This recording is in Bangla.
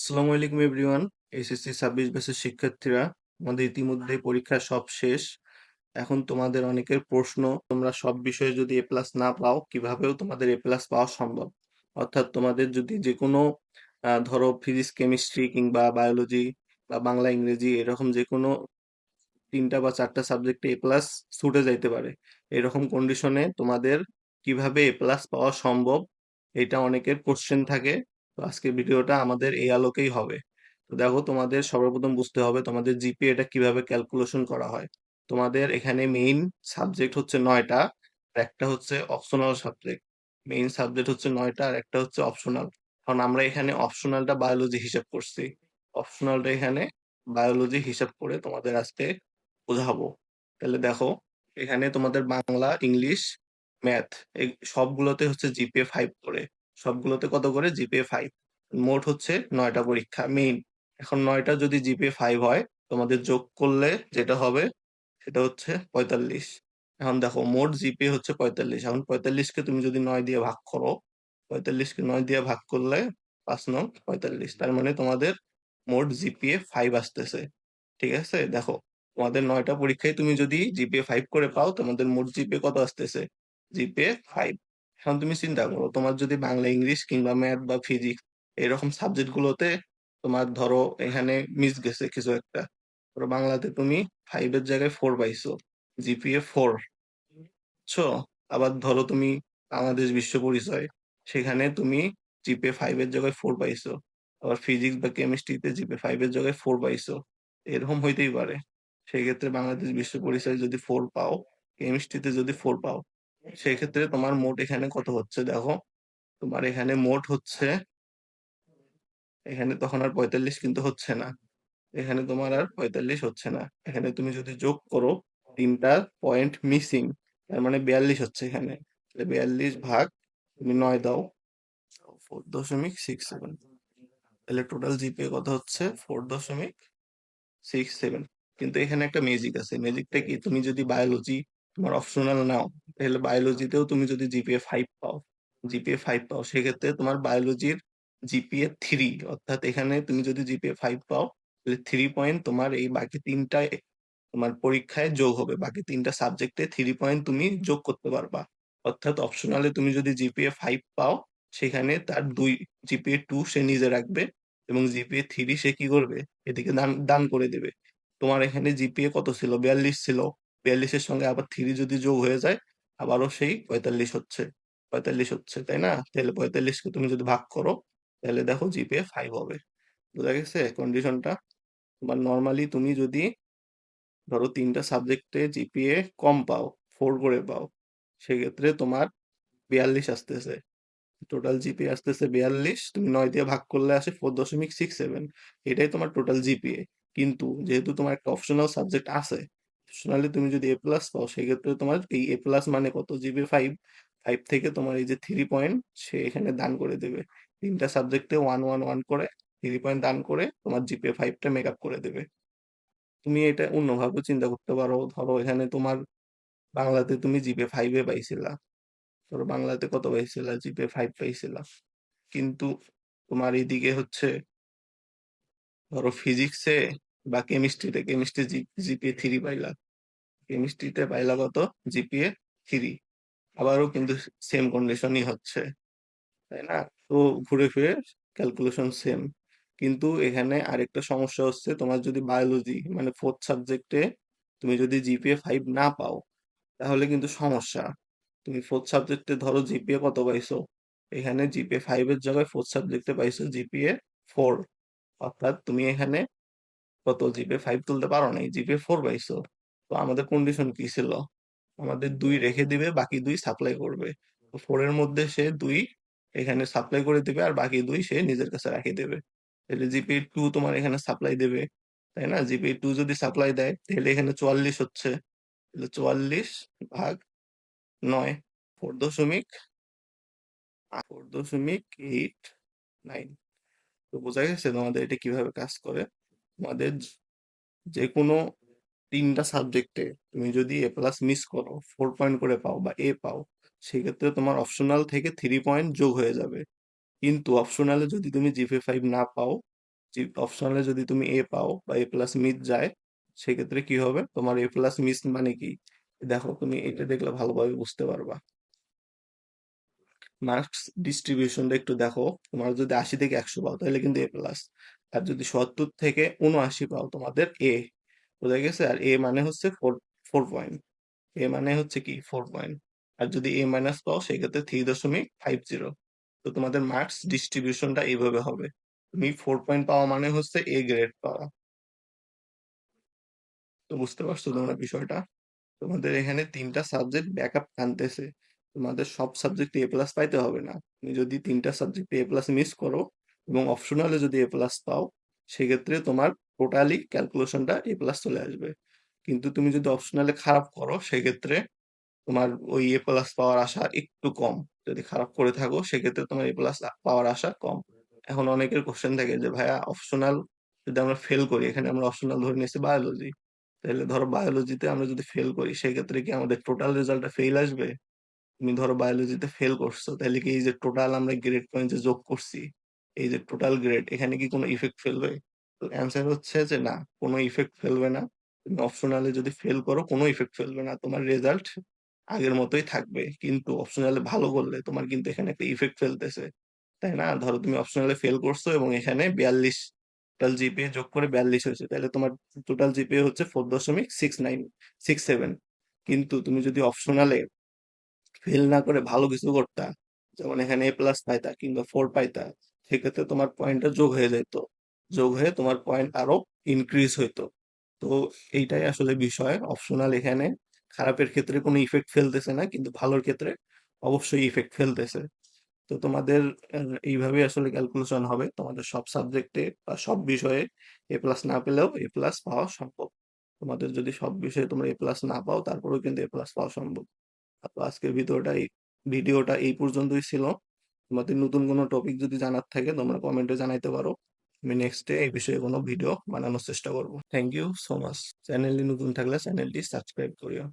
আসসালামু আলাইকুম এভরিওয়ান। এসএসসি 26 ব্যাচের শিক্ষার্থীরা, আমাদের ইতিমধ্যে পরীক্ষা সব শেষ। এখন তোমাদের অনেকের প্রশ্ন, তোমরা সব বিষয়ে যদি এ প্লাস না পাও, কিভাবেও তোমাদের এ প্লাস পাওয়া সম্ভব? অর্থাৎ তোমাদের যদি যে কোনো ধরো ফিজিক্স, কেমিস্ট্রি কিংবা বায়োলজি বা বাংলা, ইংরেজি এরকম যে কোনো 3টা বা 4টা সাবজেক্টে এ প্লাস ছুটে যাইতে পারে, এরকম কন্ডিশনে তোমাদের কিভাবে এ প্লাস পাওয়া সম্ভব, এটা অনেকের কোশ্চেন থাকে। তো আজকের ভিডিওটা আমাদের এই আলোকেই হবে। তো দেখো, তোমাদের সর্বপ্রথম বুঝতে হবে তোমাদের জিপিএটা কিভাবে ক্যালকুলেশন করা হয়। তোমাদের এখানে মেইন সাবজেক্ট হচ্ছে 9টা, আর একটা হচ্ছে অপশনাল সাবজেক্ট। মেইন সাবজেক্ট হচ্ছে 9টা আর একটা হচ্ছে অপশনাল। কারণ আমরা এখানে অপশনালটা বায়োলজি হিসাব করছি, অপশনালটা এখানে বায়োলজি হিসাব করে তোমাদের আজকে বোঝাবো। তাহলে দেখো, এখানে তোমাদের বাংলা, ইংলিশ, ম্যাথ এই সবগুলোতে হচ্ছে জিপিএ 5 করে। সবগুলোতে কত করে? জিপিএ 5। মোট হচ্ছে 9টা পরীক্ষা মেইন। এখন 9টা যদি জিপিএ 5 হয়, তোমাদের যোগ করলে যেটা হবে সেটা হচ্ছে 45। এখন দেখো, মোট জিপিএ হচ্ছে 45। এখন 45কে তুমি যদি 9 দিয়ে ভাগ করো, 45কে 9 দিয়ে ভাগ করলে 5 9 45, তার মানে তোমাদের মোট জিপিএ 5 আসতেছে। ঠিক আছে, দেখো, তোমাদের 9টা পরীক্ষায় তুমি যদি জিপিএ 5 করে পাও, তোমাদের মোট জিপিএ কত আসতেছে? জিপিএ 5। এখন তুমি চিন্তা করো, তোমার যদি বাংলা, ইংলিশ কিংবা ম্যাথ বা ফিজিক্স এরকম সাবজেক্ট গুলোতে তোমার ধরো এখানে মিস গেছে কিছু একটা। ধরো বাংলাতে তুমি 5 এর জায়গায় 4 পাইছো, জিপিএ 4, বুঝছো? আবার ধরো তুমি বাংলাদেশ বিশ্ব পরিচয়, সেখানে তুমি জিপিএ 5 এর জায়গায় 4 পাইছো। আবার ফিজিক্স বা কেমিস্ট্রিতে জিপিএ 5 এর জায়গায় 4 পাইছো। এরকম হইতেই পারে। সেই ক্ষেত্রে বাংলাদেশ বিশ্ব পরিচয় যদি 4 পাও, কেমিস্ট্রিতে যদি 4 পাও, সেই ক্ষেত্রে তোমার মোট এখানে কত হচ্ছে দেখো। তোমার এখানে মোট হচ্ছে, এখানে তখন আর 45 কিন্তু হচ্ছে না। এখানে তোমার আর 45 হচ্ছে না। এখানে তুমি যদি যোগ করো, 3টা পয়েন্ট মিসিং, তার মানে 42 হচ্ছে এখানে। 42 ভাগ তুমি 9 দাও, 4.67। তাহলে টোটাল জিপিএ কত হচ্ছে? 4.67। কিন্তু এখানে একটা ম্যাজিক আছে। ম্যাজিকটা কি? তুমি যদি বায়োলজি তোমার অপশনাল নাও, তাহলে বায়োলজিতেও তুমি যদি জিপিএ 5 পাও, সেক্ষেত্রে তোমার বায়োলজির জিপিএ 3, অর্থাৎ এখানে তুমি যদি জিপিএ 5 পাও, তাহলে 3 পয়েন্ট তোমার এই বাকি 3টায় তোমার পরীক্ষায় যোগ হবে। বাকি 3টা সাবজেক্টে 3 পয়েন্ট তুমি যোগ করতে পারবা। অর্থাৎ অপশনালে তুমি যদি জিপিএ 5 পাও, সেখানে তার 2 জিপিএ 2 সে নিজে রাখবে, এবং জিপিএ 3 সে কি করবে? এদিকে দান দান করে দেবে। তোমার এখানে জিপিএ কত ছিল? 42 ছিল। 42-এর সঙ্গে আবার 3 যদি যোগ হয়ে যায়, আবারও সেই 45 হচ্ছে। 45 হচ্ছে, তাই না? তাহলে 45কে তুমি যদি ভাগ করো, তাহলে দেখো জিপিএ 5 হবে। বোঝা গেছে কন্ডিশনটা? তোমার নর্মালি তুমি যদি ধরো 3টা সাবজেক্টে জিপিএ কম পাও, 4 করে পাও, সেক্ষেত্রে তোমার 42 আসতেছে। টোটাল জিপিএ আসতেছে 42, তুমি 9 দিয়ে ভাগ করলে আসে 4.67। এটাই তোমার টোটাল জিপিএ। কিন্তু যেহেতু তোমার একটা অপশনাল সাবজেক্ট আছে, অপশনালি তুমি যদি এ প্লাস পাও, সেক্ষেত্রে তোমার এই এ প্লাস মানে কত? জিপিএ 5। 5 থেকে তোমার এই যে 3 পয়েন্ট সে এখানে দান করে দেবে। 3টা সাবজেক্টে 1 1 1 করে 3 পয়েন্ট দান করে তোমার জিপিএ 5টা মেক আপ করে দেবে। তুমি এটা অন্যভাবে চিন্তা করতে পারো। ধরো এখানে তোমার বাংলাতে তুমি জিপিএ 5 পাইছিলা, ধরো বাংলাতে কত পাইছিলা? জিপিএ 5 পাইছিলা। কিন্তু তোমার এইদিকে হচ্ছে ধরো ফিজিক্সে বা কেমিস্ট্রিতে জিপিএ 3 পাইলা, কেমিস্ট্রিতে পাইলা কত? জিপিএ 3। আবারও কিন্তু সেম কন্ডিশনই হচ্ছে, তাই না? তো ঘুরে ফিরে ক্যালকুলেশন সেম। কিন্তু এখানে আরেকটা সমস্যা হচ্ছে, তোমার যদি বায়োলজি মানে 4th সাবজেক্টে তুমি যদি জিপিএ 5 না পাও, তাহলে কিন্তু সমস্যা। তুমি 4th সাবজেক্টে ধরো জিপিএ কত পাইছো? এখানে জিপিএ 5 এর জায়গায় 4th সাবজেক্টে পাইছো জিপিএ 4। অর্থাৎ তুমি এখানে কত? জিপিএ 5 তুলতে পারো নাই, জিপিএ 4 পাইছো। তো আমাদের কন্ডিশন কি ছিল? আমাদের 2 রেখে দিবে, বাকি 2 সাপ্লাই করবে। তো 4 এর মধ্যে সে 2 এখানে সাপ্লাই করে দিবে, আর বাকি 2 সে নিজের কাছে রেখে দেবে। তাহলে জিপিএ 2 তোমার এখানে সাপ্লাই দেবে, তাই না? জিপিএ 2 যদি সাপ্লাই দেয়, তাহলে এখানে 44 হচ্ছে। তাহলে 44 ভাগ 9, 4.89। তো বোঝা গেছে তোমাদের এটা কিভাবে কাজ করে। তোমাদের যে কোনো 3টা সাবজেক্টে তুমি যদি এ প্লাস মিস করো, 4 পয়েন্ট করে পাও বা এ পাও, সেক্ষেত্রে তোমার অপশনাল থেকে 3 পয়েন্ট যোগ হয়ে যাবে। কিন্তু অপশনালে যদি তুমি জিপিএ 5 না পাও, অপশনালে যদি তুমি এ পাও বা এ প্লাস মিস যায়, সেক্ষেত্রে কি হবে? তোমার এ প্লাস মিস মানে কি? দেখো, তুমি এটা দেখলে ভালোভাবে বুঝতে পারবা। মার্কস ডিস্ট্রিবিউশনটা একটু দেখো। তোমার যদি 80 থেকে 100 পাও তাহলে কিন্তু এ প্লাস। আর যদি 70 থেকে 79 পাও তোমাদের এ। বোঝা গেছে? আর এ মানে হচ্ছে 4 পয়েন্ট। এ মানে হচ্ছে কি 4 পয়েন্ট। আর যদি এ মাইনাস পাও সেক্ষেত্রে 3.50। তো তোমাদের মার্কস ডিস্ট্রিবিউশনটা এইভাবে হবে। তুমি 4 পয়েন্ট পাওয়া মানে হচ্ছে এ গ্রেড পাওয়া। তো বুঝতে পারছো তোমরা বিষয়টা? তোমাদের এখানে 3টা সাবজেক্ট ব্যাকআপ টানতেছে। তোমাদের সব সাবজেক্টে এ প্লাস পাইতে হবে না। তুমি যদি 3টা সাবজেক্টে এ প্লাস মিস করো এবং অপশনালে যদি এ প্লাস পাও, সেক্ষেত্রে তোমার টোটালি ক্যালকুলেশনটা এ প্লাস চলে আসবে। কিন্তু তুমি যদি অপশনালে খারাপ করো সেক্ষেত্রে তোমার ওই এ প্লাস পাওয়ার আশা একটু কম। যদি খারাপ করে থাকো সেক্ষেত্রে তোমার এ প্লাস পাওয়ার আশা কম। এখন অনেকের কোশ্চেন থাকে যে ভাইয়া অপশনাল যদি আমরা ফেল করি, এখানে আমরা অপশনাল ধরে নিয়েছি বায়োলজি, তাহলে ধরো বায়োলজিতে আমরা যদি ফেল করি সেক্ষেত্রে কি আমাদের টোটাল রেজাল্টটা ফেল আসবে? তুমি ধরো বায়োলজিতে ফেল করছো, তাহলে কি এই যে টোটাল আমরা গ্রেড পয়েন্ট যে যোগ করছি, এই যে টোটাল গ্রেড, এখানে কি কোনো ইফেক্ট ফেলবে? তো অ্যান্সার হচ্ছে যে না, কোনো ইফেক্ট ফেলবে না। তুমি অপশনালে যদি ফেল করো কোনো ইফেক্ট ফেলবে না, তোমার রেজাল্ট আগের মতোই থাকবে। কিন্তু অপশনালে ভালো করলে তোমার কিন্তু এখানে একটা ইফেক্ট ফেলতেছে, তাই না? ধরো তুমি অপশনালে ফেল করছো এবং এখানে 42, টোটাল জিপিএ যোগ করে 42 হয়েছে, তাহলে তোমার টোটাল জিপিএ হচ্ছে 4.6967। কিন্তু তুমি যদি অপশনালে ফেল না করে ভালো কিছু করতা, যেমন এখানে এ প্লাস পাইতা কিংবা 4 পাইতা, সেক্ষেত্রে তোমার পয়েন্টটা যোগ হয়ে যেত। যোগ হয়ে তোমার পয়েন্ট আরো ইনক্রিজ হইতো। তো এইটাই আসলে বিষয়। অপশনাল এখানে খারাপের ক্ষেত্রে কোনো ইফেক্ট ফেলতেছে না, কিন্তু ভালোর ক্ষেত্রে অবশ্যই ইফেক্ট ফেলতেছে। তো তোমাদের এইভাবেই আসলে ক্যালকুলেশন হবে। তোমাদের সব সাবজেক্টে বা সব বিষয়ে এ প্লাস না পেলেও এ প্লাস পাওয়া সম্ভব। তোমাদের যদি সব বিষয়ে তোমরা এ প্লাস না পাও তারপরেও কিন্তু এ প্লাস পাওয়া সম্ভব। তো আজকের ভিডিওটা এই পর্যন্তই ছিল। তোমাদের নতুন কোনো টপিক যদি জানার থাকে তোমরা কমেন্টে জানাইতে পারো। আমি নেক্সটে এই বিষয়ে কোনো ভিডিও বানানোর চেষ্টা করব। Thank you so much. চ্যানেলটি নতুন থাকলে চ্যানেলটি সাবস্ক্রাইব করিও।